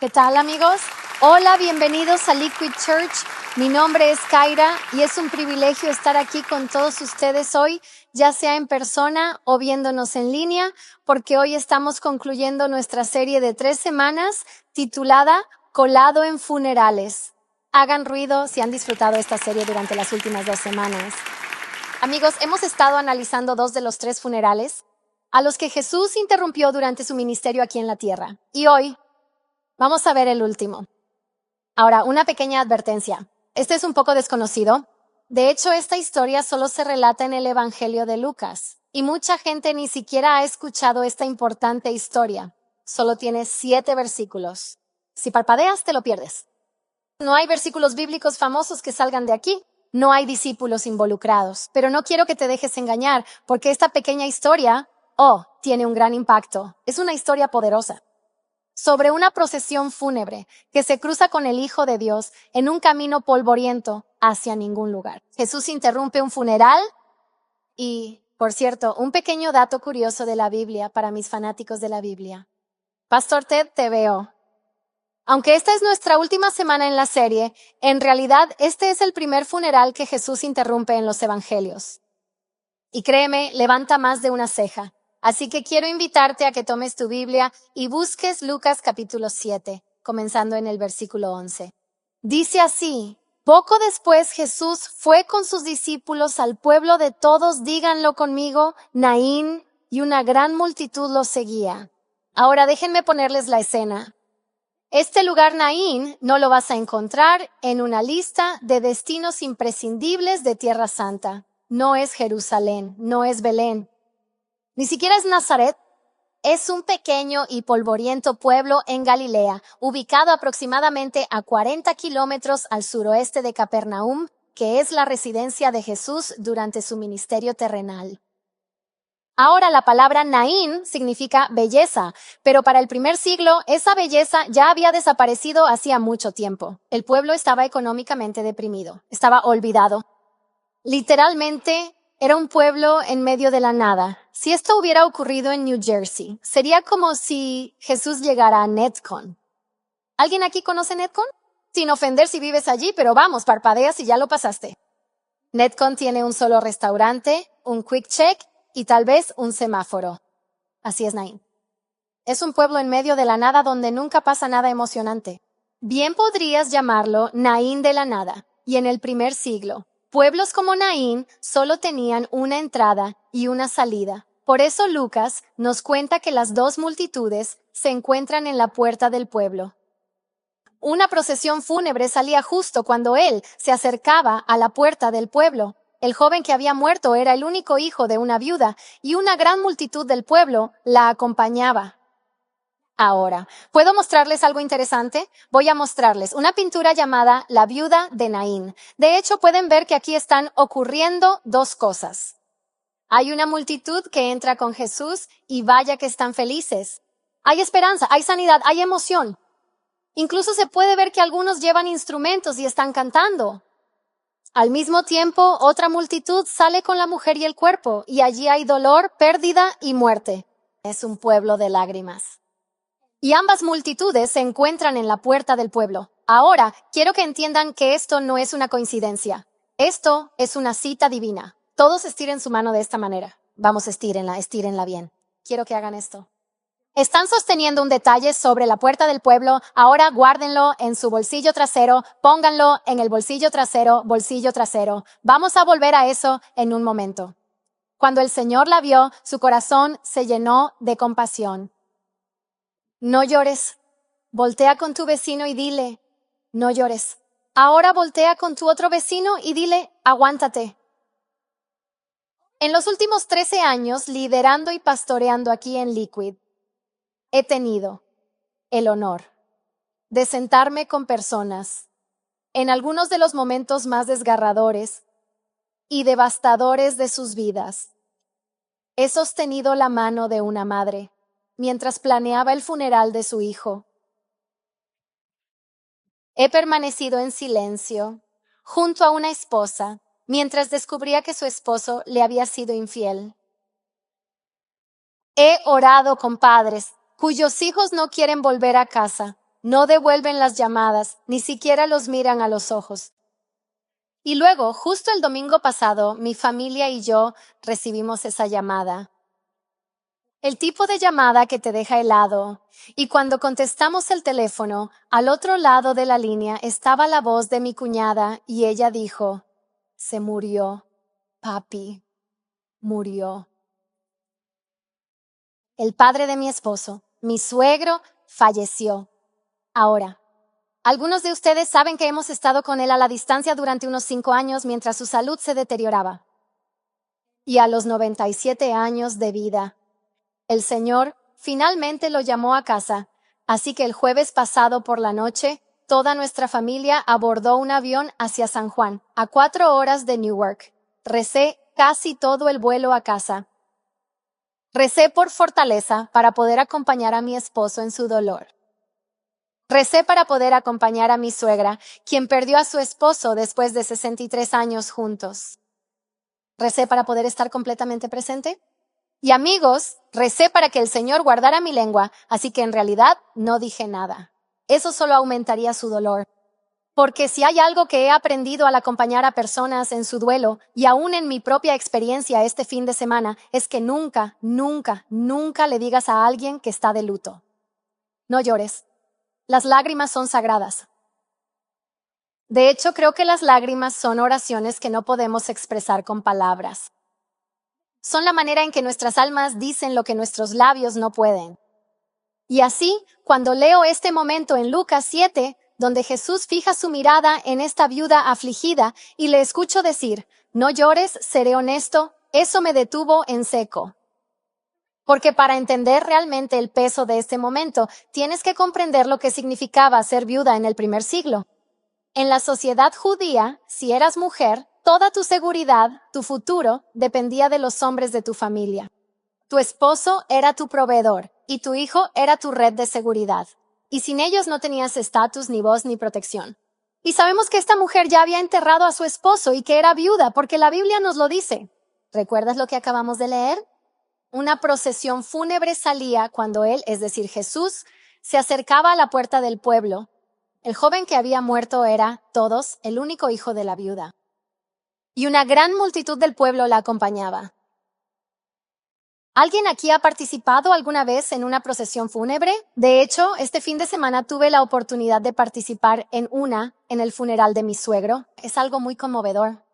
¿Qué tal, amigos? Hola, bienvenidos a Liquid Church. Mi nombre es Kaira y es un privilegio estar aquí con todos ustedes hoy, ya sea en persona o viéndonos en línea, porque hoy estamos concluyendo nuestra serie de 3 semanas titulada Colado en Funerales. Hagan ruido si han disfrutado esta serie durante las últimas 2 semanas. Amigos, hemos estado analizando 2 de los 3 funerales a los que Jesús interrumpió durante su ministerio aquí en la tierra. Y hoy vamos a ver el último. Ahora, una pequeña advertencia. Este es un poco desconocido. De hecho, esta historia solo se relata en el Evangelio de Lucas. Y mucha gente ni siquiera ha escuchado esta importante historia. Solo tiene 7 versículos. Si parpadeas, te lo pierdes. No hay versículos bíblicos famosos que salgan de aquí. No hay discípulos involucrados. Pero no quiero que te dejes engañar, porque esta pequeña historia, tiene un gran impacto. Es una historia poderosa. Sobre una procesión fúnebre que se cruza con el Hijo de Dios en un camino polvoriento hacia ningún lugar. Jesús interrumpe un funeral y, por cierto, un pequeño dato curioso de la Biblia para mis fanáticos de la Biblia. Pastor Ted, te veo. Aunque esta es nuestra última semana en la serie, en realidad este es el primer funeral que Jesús interrumpe en los evangelios. Y créeme, levanta más de una ceja. Así que quiero invitarte a que tomes tu Biblia y busques Lucas capítulo 7, comenzando en el versículo 11. Dice así: poco después Jesús fue con sus discípulos al pueblo de todos, díganlo conmigo, Naín, y una gran multitud los seguía. Ahora déjenme ponerles la escena. Este lugar Naín no lo vas a encontrar en una lista de destinos imprescindibles de Tierra Santa. No es Jerusalén, no es Belén. Ni siquiera es Nazaret. Es un pequeño y polvoriento pueblo en Galilea, ubicado aproximadamente a 40 kilómetros al suroeste de Capernaum, que es la residencia de Jesús durante su ministerio terrenal. Ahora, la palabra Naín significa belleza, pero para el primer siglo esa belleza ya había desaparecido hacía mucho tiempo. El pueblo estaba económicamente deprimido, estaba olvidado. Literalmente, era un pueblo en medio de la nada. Si esto hubiera ocurrido en New Jersey, sería como si Jesús llegara a Netcon. ¿Alguien aquí conoce Netcon? Sin ofender si vives allí, pero vamos, parpadeas y ya lo pasaste. Netcon tiene un solo restaurante, un quick check y tal vez un semáforo. Así es Naín. Es un pueblo en medio de la nada donde nunca pasa nada emocionante. Bien podrías llamarlo Naín de la nada. Y en el primer siglo, pueblos como Naín solo tenían una entrada y una salida. Por eso Lucas nos cuenta que las 2 multitudes se encuentran en la puerta del pueblo. Una procesión fúnebre salía justo cuando él se acercaba a la puerta del pueblo. El joven que había muerto era el único hijo de una viuda y una gran multitud del pueblo la acompañaba. Ahora, ¿puedo mostrarles algo interesante? Voy a mostrarles una pintura llamada La viuda de Naín. De hecho, pueden ver que aquí están ocurriendo 2 cosas. Hay una multitud que entra con Jesús y vaya que están felices. Hay esperanza, hay sanidad, hay emoción. Incluso se puede ver que algunos llevan instrumentos y están cantando. Al mismo tiempo, otra multitud sale con la mujer y el cuerpo, y allí hay dolor, pérdida y muerte. Es un pueblo de lágrimas. Y ambas multitudes se encuentran en la puerta del pueblo. Ahora, quiero que entiendan que esto no es una coincidencia. Esto es una cita divina. Todos estiren su mano de esta manera. Vamos, estírenla bien. Quiero que hagan esto. Están sosteniendo un detalle sobre la puerta del pueblo. Ahora guárdenlo en su bolsillo trasero. Pónganlo en el bolsillo trasero, bolsillo trasero. Vamos a volver a eso en un momento. Cuando el Señor la vio, su corazón se llenó de compasión. No llores. Voltea con tu vecino y dile, no llores. Ahora voltea con tu otro vecino y dile, aguántate. En los últimos 13 años, liderando y pastoreando aquí en Liquid, he tenido el honor de sentarme con personas en algunos de los momentos más desgarradores y devastadores de sus vidas. He sostenido la mano de una madre mientras planeaba el funeral de su hijo. He permanecido en silencio junto a una esposa mientras descubría que su esposo le había sido infiel. He orado con padres cuyos hijos no quieren volver a casa no devuelven las llamadas, ni siquiera los miran a los ojos. Y luego, justo el domingo pasado, mi familia y yo recibimos esa llamada. El tipo de llamada que te deja helado. Y cuando contestamos el teléfono, al otro lado de la línea estaba la voz de mi cuñada y ella dijo, se murió, papi, murió. El padre de mi esposo, mi suegro, falleció. Ahora, algunos de ustedes saben que hemos estado con él a la distancia durante unos 5 años mientras su salud se deterioraba. Y a los 97 años de vida, el Señor finalmente lo llamó a casa, así que el jueves pasado por la noche, toda nuestra familia abordó un avión hacia San Juan, a 4 horas de Newark. Recé casi todo el vuelo a casa. Recé por fortaleza para poder acompañar a mi esposo en su dolor. Recé para poder acompañar a mi suegra, quien perdió a su esposo después de 63 años juntos. Recé para poder estar completamente presente. Y amigos, recé para que el Señor guardara mi lengua, así que en realidad no dije nada. Eso solo aumentaría su dolor. Porque si hay algo que he aprendido al acompañar a personas en su duelo, y aún en mi propia experiencia este fin de semana, es que nunca, nunca, nunca le digas a alguien que está de luto. No llores. Las lágrimas son sagradas. De hecho, creo que las lágrimas son oraciones que no podemos expresar con palabras. Son la manera en que nuestras almas dicen lo que nuestros labios no pueden. Y así, cuando leo este momento en Lucas 7, donde Jesús fija su mirada en esta viuda afligida y le escucho decir, no llores, seré honesto, eso me detuvo en seco. Porque para entender realmente el peso de este momento, tienes que comprender lo que significaba ser viuda en el primer siglo. En la sociedad judía, si eras mujer, toda tu seguridad, tu futuro, dependía de los hombres de tu familia. Tu esposo era tu proveedor y tu hijo era tu red de seguridad. Y sin ellos no tenías estatus, ni voz, ni protección. Y sabemos que esta mujer ya había enterrado a su esposo y que era viuda, porque la Biblia nos lo dice. ¿Recuerdas lo que acabamos de leer? Una procesión fúnebre salía cuando él, es decir, Jesús, se acercaba a la puerta del pueblo. El joven que había muerto era, todos, el único hijo de la viuda. Y una gran multitud del pueblo la acompañaba. ¿Alguien aquí ha participado alguna vez en una procesión fúnebre? De hecho, este fin de semana tuve la oportunidad de participar en el funeral de mi suegro. Es algo muy conmovedor.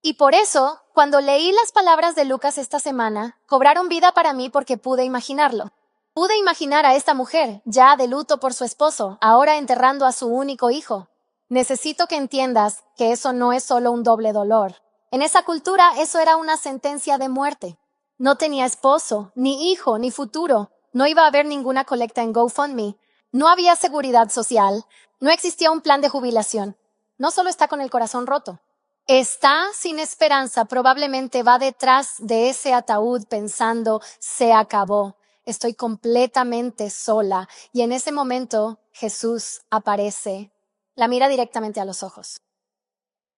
Y por eso, cuando leí las palabras de Lucas esta semana, cobraron vida para mí porque pude imaginarlo. Pude imaginar a esta mujer, ya de luto por su esposo, ahora enterrando a su único hijo. Necesito que entiendas que eso no es solo un doble dolor. En esa cultura, eso era una sentencia de muerte. No tenía esposo, ni hijo, ni futuro. No iba a haber ninguna colecta en GoFundMe. No había seguridad social. No existía un plan de jubilación. No solo está con el corazón roto. Está sin esperanza. Probablemente va detrás de ese ataúd pensando, se acabó. Estoy completamente sola. Y en ese momento, Jesús aparece. La mira directamente a los ojos.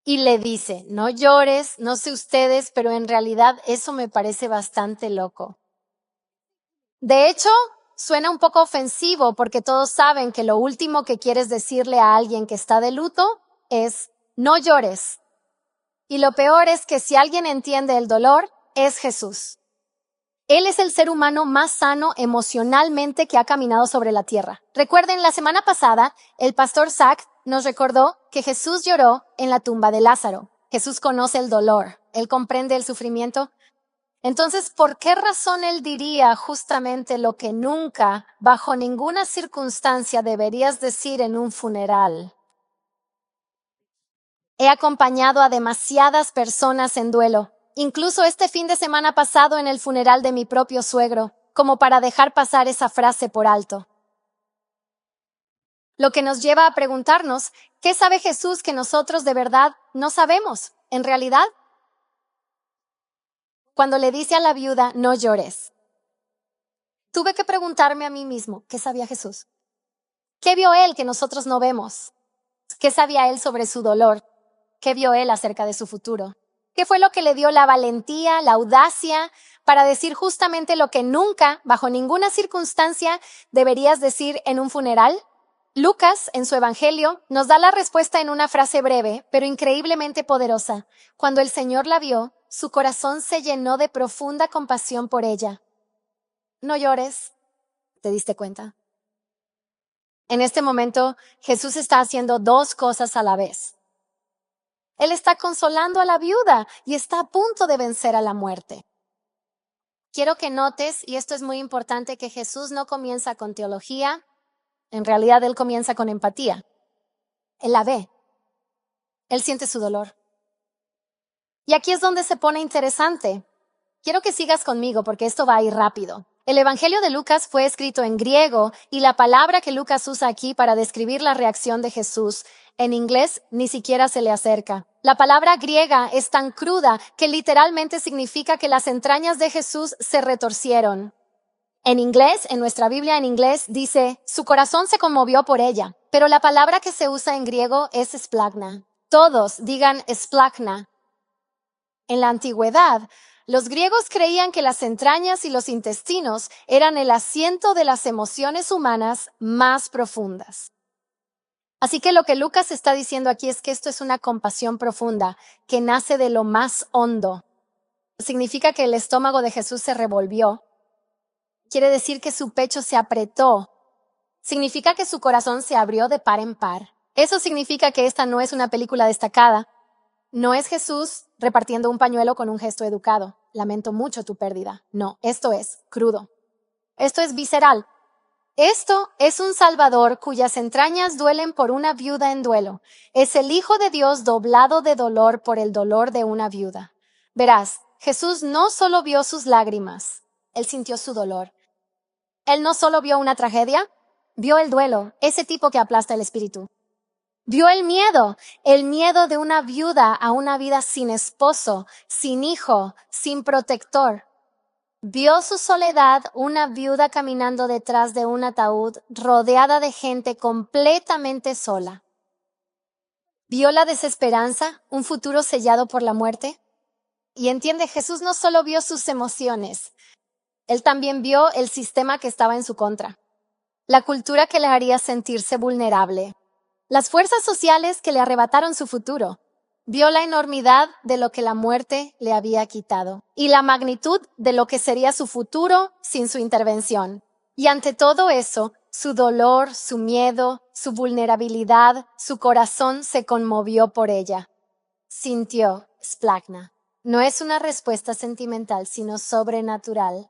Y le dice, no llores, no sé ustedes, pero en realidad eso me parece bastante loco. De hecho, suena un poco ofensivo porque todos saben que lo último que quieres decirle a alguien que está de luto es, no llores. Y lo peor es que si alguien entiende el dolor, es Jesús. Él es el ser humano más sano emocionalmente que ha caminado sobre la tierra. Recuerden, la semana pasada, el pastor Zach nos recordó que Jesús lloró en la tumba de Lázaro. Jesús conoce el dolor, él comprende el sufrimiento. Entonces, ¿por qué razón él diría justamente lo que nunca, bajo ninguna circunstancia, deberías decir en un funeral? He acompañado a demasiadas personas en duelo, incluso este fin de semana pasado en el funeral de mi propio suegro, como para dejar pasar esa frase por alto. Lo que nos lleva a preguntarnos, ¿qué sabe Jesús que nosotros de verdad no sabemos? En realidad, cuando le dice a la viuda, no llores, tuve que preguntarme a mí mismo, ¿qué sabía Jesús? ¿Qué vio él que nosotros no vemos? ¿Qué sabía él sobre su dolor? ¿Qué vio él acerca de su futuro? ¿Qué fue lo que le dio la valentía, la audacia para decir justamente lo que nunca, bajo ninguna circunstancia, deberías decir en un funeral? Lucas, en su Evangelio, nos da la respuesta en una frase breve, pero increíblemente poderosa. Cuando el Señor la vio, su corazón se llenó de profunda compasión por ella. No llores, ¿te diste cuenta? En este momento, Jesús está haciendo dos cosas a la vez. Él está consolando a la viuda y está a punto de vencer a la muerte. Quiero que notes, y esto es muy importante, que Jesús no comienza con teología. En realidad, Él comienza con empatía. Él la ve. Él siente su dolor. Y aquí es donde se pone interesante. Quiero que sigas conmigo porque esto va a ir rápido. El Evangelio de Lucas fue escrito en griego y la palabra que Lucas usa aquí para describir la reacción de Jesús en inglés ni siquiera se le acerca. La palabra griega es tan cruda que literalmente significa que las entrañas de Jesús se retorcieron. En inglés, en nuestra Biblia en inglés, dice, su corazón se conmovió por ella. Pero la palabra que se usa en griego es splagna. Todos digan splagna. En la antigüedad, los griegos creían que las entrañas y los intestinos eran el asiento de las emociones humanas más profundas. Así que lo que Lucas está diciendo aquí es que esto es una compasión profunda que nace de lo más hondo. Significa que el estómago de Jesús se revolvió. Quiere decir que su pecho se apretó. Significa que su corazón se abrió de par en par. Eso significa que esta no es una película destacada. No es Jesús repartiendo un pañuelo con un gesto educado. Lamento mucho tu pérdida. No, esto es crudo. Esto es visceral. Esto es un Salvador cuyas entrañas duelen por una viuda en duelo. Es el Hijo de Dios doblado de dolor por el dolor de una viuda. Verás, Jesús no solo vio sus lágrimas, Él sintió su dolor. Él no solo vio una tragedia, vio el duelo, ese tipo que aplasta el espíritu. Vio el miedo de una viuda a una vida sin esposo, sin hijo, sin protector. Vio su soledad, una viuda caminando detrás de un ataúd, rodeada de gente completamente sola. Vio la desesperanza, un futuro sellado por la muerte. Y entiende, Jesús no solo vio sus emociones, Él también vio el sistema que estaba en su contra, la cultura que le haría sentirse vulnerable, las fuerzas sociales que le arrebataron su futuro. Vio la enormidad de lo que la muerte le había quitado y la magnitud de lo que sería su futuro sin su intervención. Y ante todo eso, su dolor, su miedo, su vulnerabilidad, su corazón se conmovió por ella. Sintió splagna. No es una respuesta sentimental, sino sobrenatural.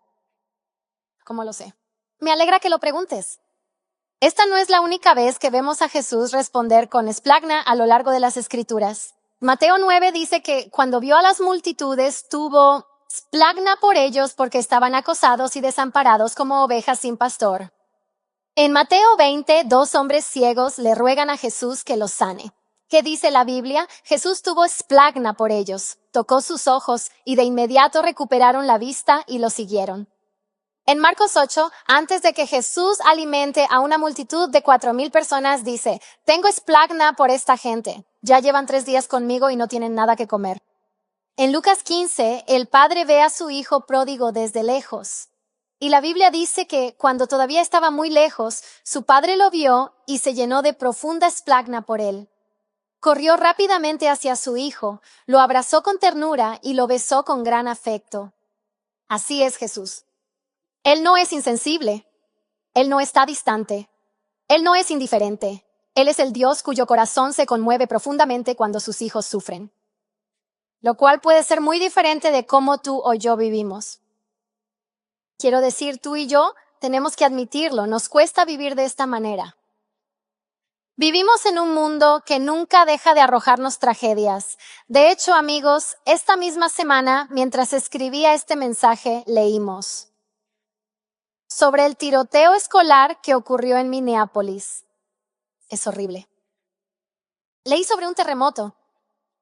¿Cómo lo sé? Me alegra que lo preguntes. Esta no es la única vez que vemos a Jesús responder con splagna a lo largo de las Escrituras. Mateo 9 dice que cuando vio a las multitudes tuvo splagna por ellos porque estaban acosados y desamparados como ovejas sin pastor. En Mateo 20, 2 hombres ciegos le ruegan a Jesús que los sane. ¿Qué dice la Biblia? Jesús tuvo splagna por ellos, tocó sus ojos y de inmediato recuperaron la vista y lo siguieron. En Marcos 8, antes de que Jesús alimente a una multitud de 4,000 personas, dice, tengo splagna por esta gente. Ya llevan 3 días conmigo y no tienen nada que comer. En Lucas 15, el padre ve a su hijo pródigo desde lejos. Y la Biblia dice que cuando todavía estaba muy lejos, su padre lo vio y se llenó de profunda splagna por él. Corrió rápidamente hacia su hijo, lo abrazó con ternura y lo besó con gran afecto. Así es Jesús. Él no es insensible. Él no está distante. Él no es indiferente. Él es el Dios cuyo corazón se conmueve profundamente cuando sus hijos sufren. Lo cual puede ser muy diferente de cómo tú o yo vivimos. Quiero decir, tú y yo tenemos que admitirlo, nos cuesta vivir de esta manera. Vivimos en un mundo que nunca deja de arrojarnos tragedias. De hecho, amigos, esta misma semana, mientras escribía este mensaje, leímos sobre el tiroteo escolar que ocurrió en Minneapolis. Es horrible. Leí sobre un terremoto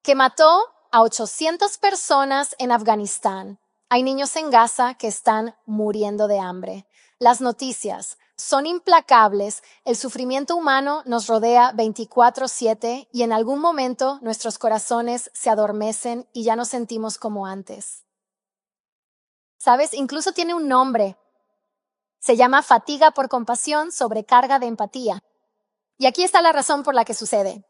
que mató a 800 personas en Afganistán. Hay niños en Gaza que están muriendo de hambre. Las noticias son implacables. El sufrimiento humano nos rodea 24/7 y en algún momento nuestros corazones se adormecen y ya nos sentimos como antes. ¿Sabes? Incluso tiene un nombre. Se llama fatiga por compasión, sobrecarga de empatía. Y aquí está la razón por la que sucede.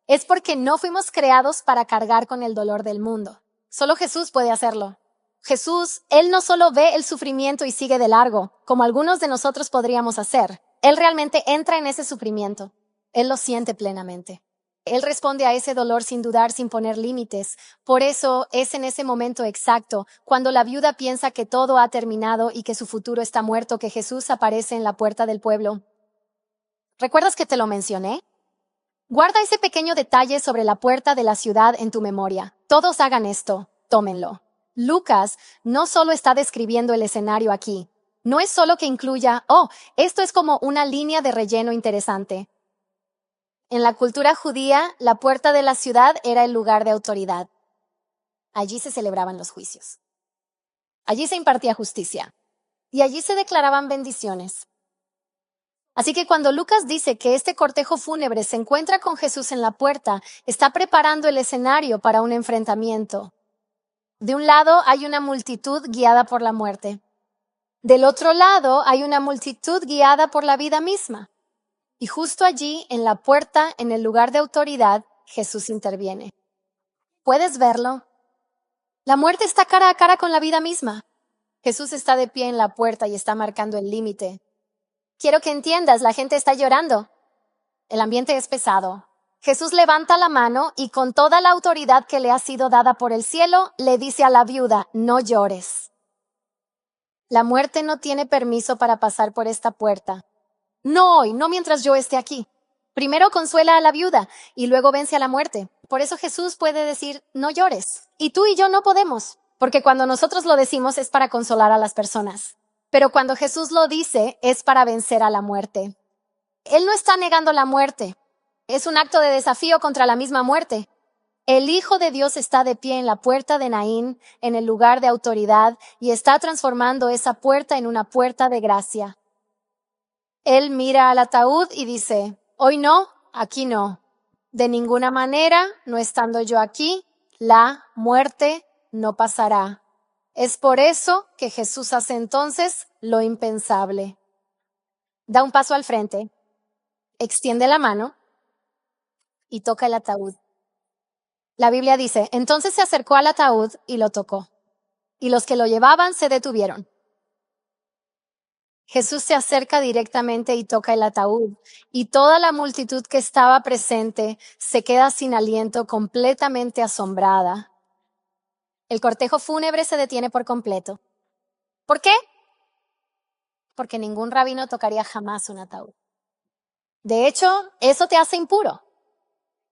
Es porque no fuimos creados para cargar con el dolor del mundo. Solo Jesús puede hacerlo. Jesús, Él no solo ve el sufrimiento y sigue de largo, como algunos de nosotros podríamos hacer. Él realmente entra en ese sufrimiento. Él lo siente plenamente. Él responde a ese dolor sin dudar, sin poner límites. Por eso es en ese momento exacto, cuando la viuda piensa que todo ha terminado y que su futuro está muerto, que Jesús aparece en la puerta del pueblo. ¿Recuerdas que te lo mencioné? Guarda ese pequeño detalle sobre la puerta de la ciudad en tu memoria. Todos hagan esto, tómenlo. Lucas no solo está describiendo el escenario aquí. No es solo que incluya, esto es como una línea de relleno interesante. En la cultura judía, la puerta de la ciudad era el lugar de autoridad. Allí se celebraban los juicios. Allí se impartía justicia. Y allí se declaraban bendiciones. Así que cuando Lucas dice que este cortejo fúnebre se encuentra con Jesús en la puerta, está preparando el escenario para un enfrentamiento. De un lado hay una multitud guiada por la muerte. Del otro lado hay una multitud guiada por la vida misma. Y justo allí, en la puerta, en el lugar de autoridad, Jesús interviene. ¿Puedes verlo? La muerte está cara a cara con la vida misma. Jesús está de pie en la puerta y está marcando el límite. Quiero que entiendas, la gente está llorando. El ambiente es pesado. Jesús levanta la mano y con toda la autoridad que le ha sido dada por el cielo, le dice a la viuda, no llores. La muerte no tiene permiso para pasar por esta puerta. No hoy, no mientras yo esté aquí. Primero consuela a la viuda y luego vence a la muerte. Por eso Jesús puede decir, no llores. Y tú y yo no podemos, porque cuando nosotros lo decimos es para consolar a las personas. Pero cuando Jesús lo dice es para vencer a la muerte. Él no está negando la muerte. Es un acto de desafío contra la misma muerte. El Hijo de Dios está de pie en la puerta de Naín, en el lugar de autoridad, y está transformando esa puerta en una puerta de gracia. Él mira al ataúd y dice, hoy no, aquí no. De ninguna manera, no estando yo aquí, la muerte no pasará. Es por eso que Jesús hace entonces lo impensable. Da un paso al frente, extiende la mano y toca el ataúd. La Biblia dice, entonces se acercó al ataúd y lo tocó. Y los que lo llevaban se detuvieron. Jesús se acerca directamente y toca el ataúd, y toda la multitud que estaba presente se queda sin aliento, completamente asombrada. El cortejo fúnebre se detiene por completo. ¿Por qué? Porque ningún rabino tocaría jamás un ataúd. De hecho, eso te hace impuro.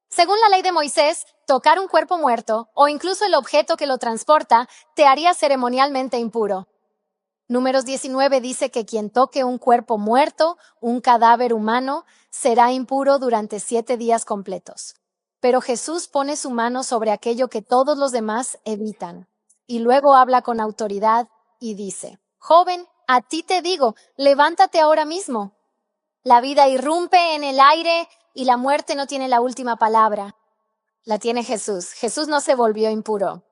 Según la ley de Moisés, tocar un cuerpo muerto, o incluso el objeto que lo transporta, te haría ceremonialmente impuro. Números 19 dice que quien toque un cuerpo muerto, un cadáver humano, será impuro durante 7 días completos. Pero Jesús pone su mano sobre aquello que todos los demás evitan. Y luego habla con autoridad y dice, joven, a ti te digo, levántate ahora mismo. La vida irrumpe en el aire y la muerte no tiene la última palabra. La tiene Jesús. Jesús no se volvió impuro.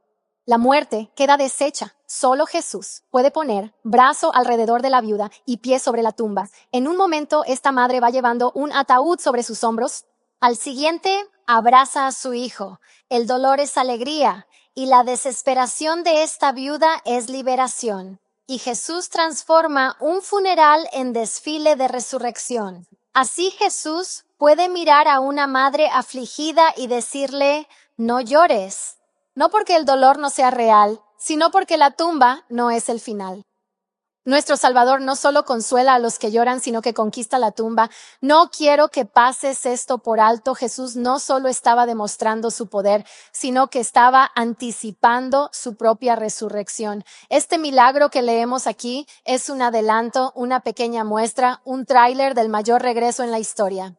La muerte queda deshecha. Solo Jesús puede poner brazo alrededor de la viuda y pie sobre la tumba. En un momento, esta madre va llevando un ataúd sobre sus hombros. Al siguiente, abraza a su hijo. El dolor es alegría y la desesperación de esta viuda es liberación. Y Jesús transforma un funeral en desfile de resurrección. Así Jesús puede mirar a una madre afligida y decirle, no llores. No porque el dolor no sea real, sino porque la tumba no es el final. Nuestro Salvador no solo consuela a los que lloran, sino que conquista la tumba. No quiero que pases esto por alto. Jesús no solo estaba demostrando su poder, sino que estaba anticipando su propia resurrección. Este milagro que leemos aquí es un adelanto, una pequeña muestra, un tráiler del mayor regreso en la historia.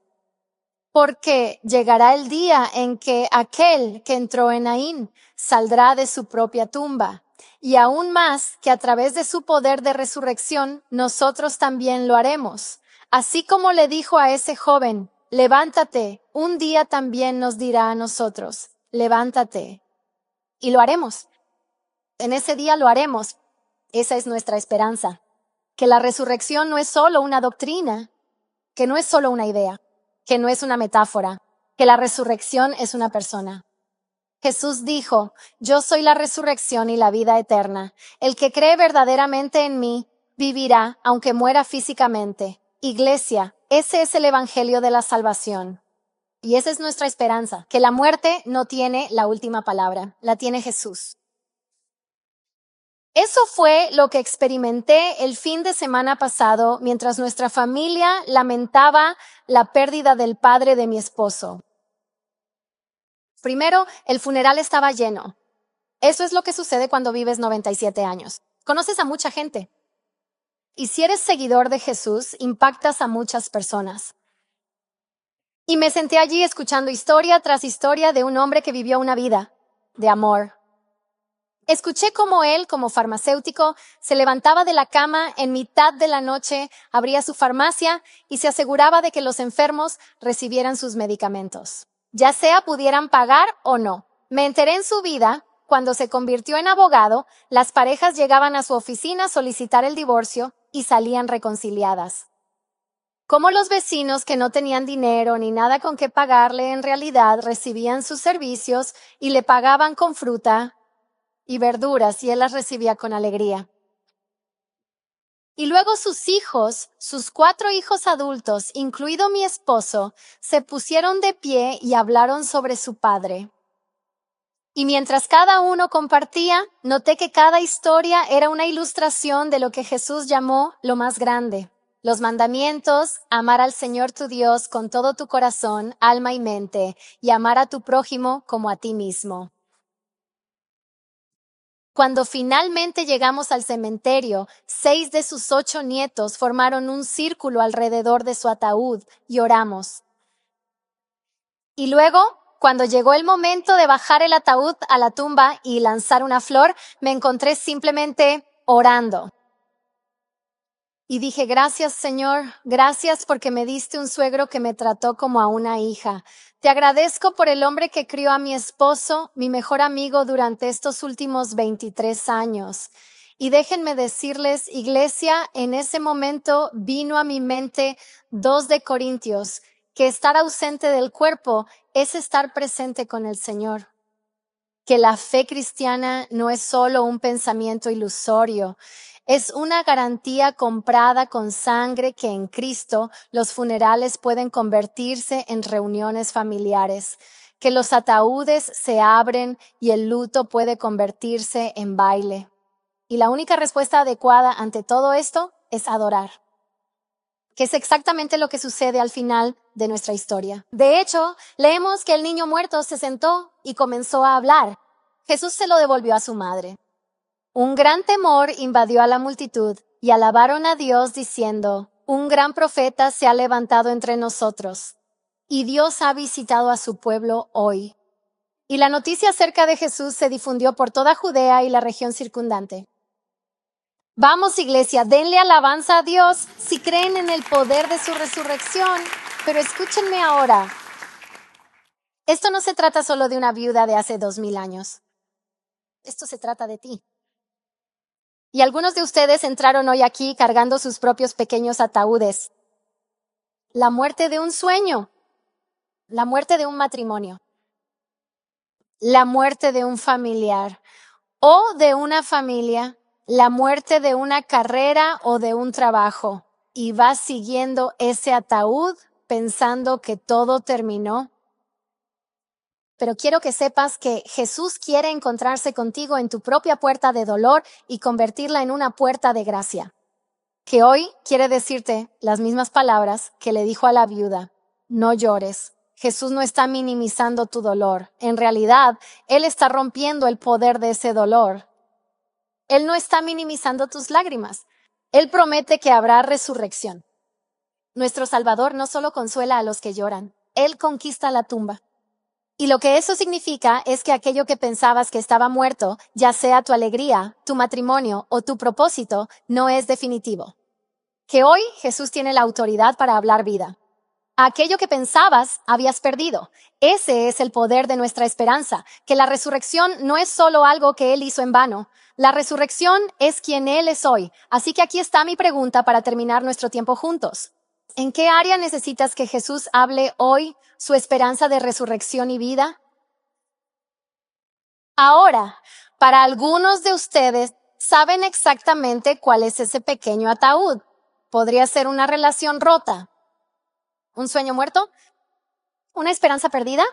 Porque llegará el día en que aquel que entró en Naín saldrá de su propia tumba. Y aún más que a través de su poder de resurrección, nosotros también lo haremos. Así como le dijo a ese joven, levántate, un día también nos dirá a nosotros, levántate. Y lo haremos. En ese día lo haremos. Esa es nuestra esperanza. Que la resurrección no es solo una doctrina, que no es solo una idea. que no es una metáfora, que la resurrección es una persona. Jesús dijo, yo soy la resurrección y la vida eterna. El que cree verdaderamente en mí, vivirá aunque muera físicamente. Iglesia, ese es el evangelio de la salvación. Y esa es nuestra esperanza, que la muerte no tiene la última palabra, la tiene Jesús. Eso fue lo que experimenté el fin de semana pasado mientras nuestra familia lamentaba la pérdida del padre de mi esposo. Primero, el funeral estaba lleno. Eso es lo que sucede cuando vives 97 años. Conoces a mucha gente. Y si eres seguidor de Jesús, impactas a muchas personas. Y me senté allí escuchando historia tras historia de un hombre que vivió una vida de amor. Escuché cómo él, como farmacéutico, se levantaba de la cama en mitad de la noche, abría su farmacia y se aseguraba de que los enfermos recibieran sus medicamentos, ya sea pudieran pagar o no. Me enteré en su vida, cuando se convirtió en abogado, las parejas llegaban a su oficina a solicitar el divorcio y salían reconciliadas. Como los vecinos que no tenían dinero ni nada con qué pagarle en realidad recibían sus servicios y le pagaban con fruta y verduras y él las recibía con alegría. Y luego sus hijos, sus 4 hijos adultos, incluido mi esposo, se pusieron de pie y hablaron sobre su padre. Y mientras cada uno compartía, noté que cada historia era una ilustración de lo que Jesús llamó lo más grande. Los mandamientos, amar al Señor tu Dios con todo tu corazón, alma y mente, y amar a tu prójimo como a ti mismo. Cuando finalmente llegamos al cementerio, 6 de sus 8 nietos formaron un círculo alrededor de su ataúd y oramos. Y luego, cuando llegó el momento de bajar el ataúd a la tumba y lanzar una flor, me encontré simplemente orando. Y dije, gracias Señor, gracias porque me diste un suegro que me trató como a una hija. Te agradezco por el hombre que crió a mi esposo, mi mejor amigo durante estos últimos 23 años. Y déjenme decirles, iglesia, en ese momento vino a mi mente 2 de Corintios, que estar ausente del cuerpo es estar presente con el Señor. Que la fe cristiana no es solo un pensamiento ilusorio, es una garantía comprada con sangre que en Cristo los funerales pueden convertirse en reuniones familiares, que los ataúdes se abren y el luto puede convertirse en baile. Y la única respuesta adecuada ante todo esto es adorar, que es exactamente lo que sucede al final de nuestra historia. De hecho, leemos que el niño muerto se sentó y comenzó a hablar. Jesús se lo devolvió a su madre. Un gran temor invadió a la multitud y alabaron a Dios diciendo, un gran profeta se ha levantado entre nosotros y Dios ha visitado a su pueblo hoy. Y la noticia acerca de Jesús se difundió por toda Judea y la región circundante. Vamos, iglesia, denle alabanza a Dios si creen en el poder de su resurrección. Pero escúchenme ahora. Esto no se trata solo de una viuda de hace 2000 años. Esto se trata de ti. Y algunos de ustedes entraron hoy aquí cargando sus propios pequeños ataúdes. La muerte de un sueño, la muerte de un matrimonio, la muerte de un familiar o de una familia, la muerte de una carrera o de un trabajo. Y vas siguiendo ese ataúd pensando que todo terminó. Pero quiero que sepas que Jesús quiere encontrarse contigo en tu propia puerta de dolor y convertirla en una puerta de gracia. Que hoy quiere decirte las mismas palabras que le dijo a la viuda. No llores. Jesús no está minimizando tu dolor. En realidad, Él está rompiendo el poder de ese dolor. Él no está minimizando tus lágrimas. Él promete que habrá resurrección. Nuestro Salvador no solo consuela a los que lloran. Él conquista la tumba. Y lo que eso significa es que aquello que pensabas que estaba muerto, ya sea tu alegría, tu matrimonio o tu propósito, no es definitivo. Que hoy Jesús tiene la autoridad para hablar vida. Aquello que pensabas habías perdido. Ese es el poder de nuestra esperanza, que la resurrección no es solo algo que Él hizo en vano. La resurrección es quien Él es hoy. Así que aquí está mi pregunta para terminar nuestro tiempo juntos. ¿En qué área necesitas que Jesús hable hoy su esperanza de resurrección y vida? Ahora, para algunos de ustedes, saben exactamente cuál es ese pequeño ataúd. Podría ser una relación rota, un sueño muerto, una esperanza perdida.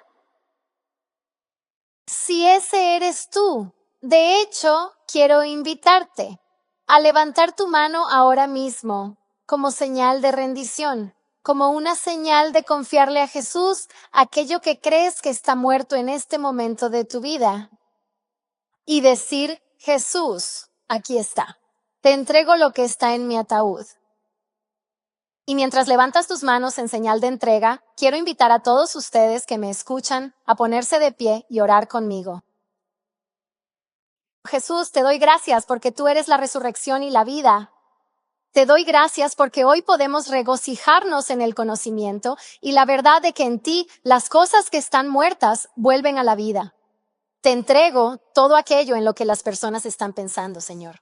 Si ese eres tú, de hecho, quiero invitarte a levantar tu mano ahora mismo como señal de rendición, como una señal de confiarle a Jesús aquello que crees que está muerto en este momento de tu vida. Y decir, Jesús, aquí está. Te entrego lo que está en mi ataúd. Y mientras levantas tus manos en señal de entrega, quiero invitar a todos ustedes que me escuchan a ponerse de pie y orar conmigo. Jesús, te doy gracias porque tú eres la resurrección y la vida. Te doy gracias porque hoy podemos regocijarnos en el conocimiento y la verdad de que en ti las cosas que están muertas vuelven a la vida. Te entrego todo aquello en lo que las personas están pensando, Señor.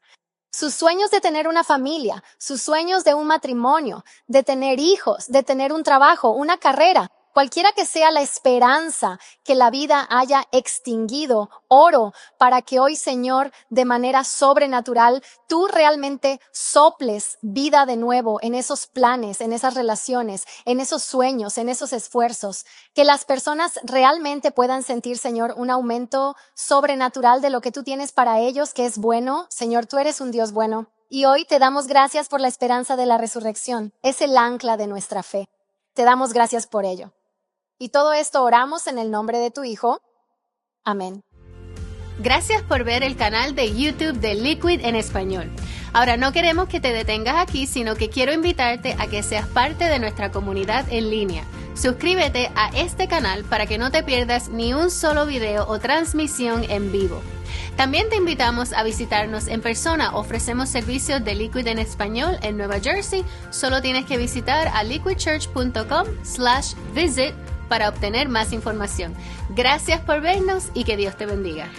Sus sueños de tener una familia, sus sueños de un matrimonio, de tener hijos, de tener un trabajo, una carrera, cualquiera que sea la esperanza que la vida haya extinguido, oro para que hoy, Señor, de manera sobrenatural, tú realmente soples vida de nuevo en esos planes, en esas relaciones, en esos sueños, en esos esfuerzos, que las personas realmente puedan sentir, Señor, un aumento sobrenatural de lo que tú tienes para ellos, que es bueno. Señor, tú eres un Dios bueno. Y hoy te damos gracias por la esperanza de la resurrección. Es el ancla de nuestra fe. Te damos gracias por ello. Y todo esto oramos en el nombre de tu Hijo. Amén. Gracias por ver el canal de YouTube de Liquid en español. Ahora no queremos que te detengas aquí, sino que quiero invitarte a que seas parte de nuestra comunidad en línea. Suscríbete a este canal para que no te pierdas ni un solo video o transmisión en vivo. También te invitamos a visitarnos en persona. Ofrecemos servicios de Liquid en español en Nueva Jersey. Solo tienes que visitar a liquidchurch.com/visit para obtener más información. Gracias por vernos y que Dios te bendiga.